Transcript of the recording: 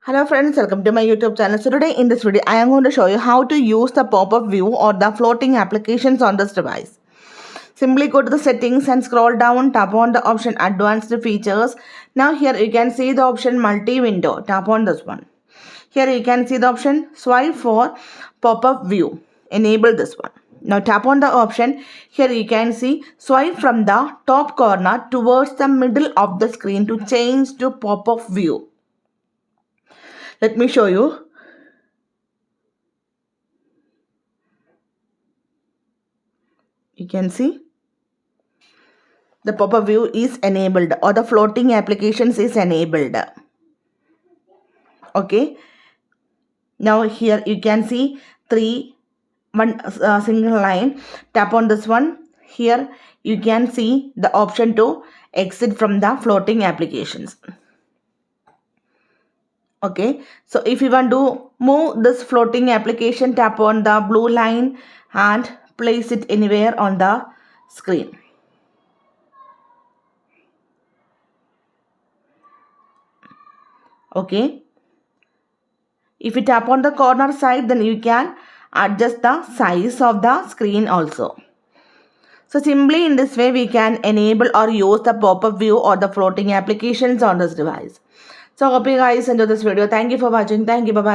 Hello friends, welcome to my YouTube channel. So today in this video, I am going to show you how to use the pop-up view or the floating applications on this device. Simply go to the settings and scroll down, tap on the option advanced features. Now here you can see the option multi-window, tap on this one. Here you can see the option swipe for pop-up view, enable this one. Now tap on the option, here you can see swipe from the top corner towards the middle of the screen to change to pop-up view. Let me show you. You can see the pop-up view is enabled or the floating applications is enabled. Okay. Now here you can see one single line. Tap on this one. Here you can see the option to exit from the floating applications. Okay, so if you want to move this floating application, tap on the blue line and place it anywhere on the screen. Okay, if you tap on the corner side, then you can adjust the size of the screen also. So simply in this way we can enable or use the pop-up view or the floating applications on this device. So hope you guys enjoy this video. Thank you for watching. Thank you. Bye bye.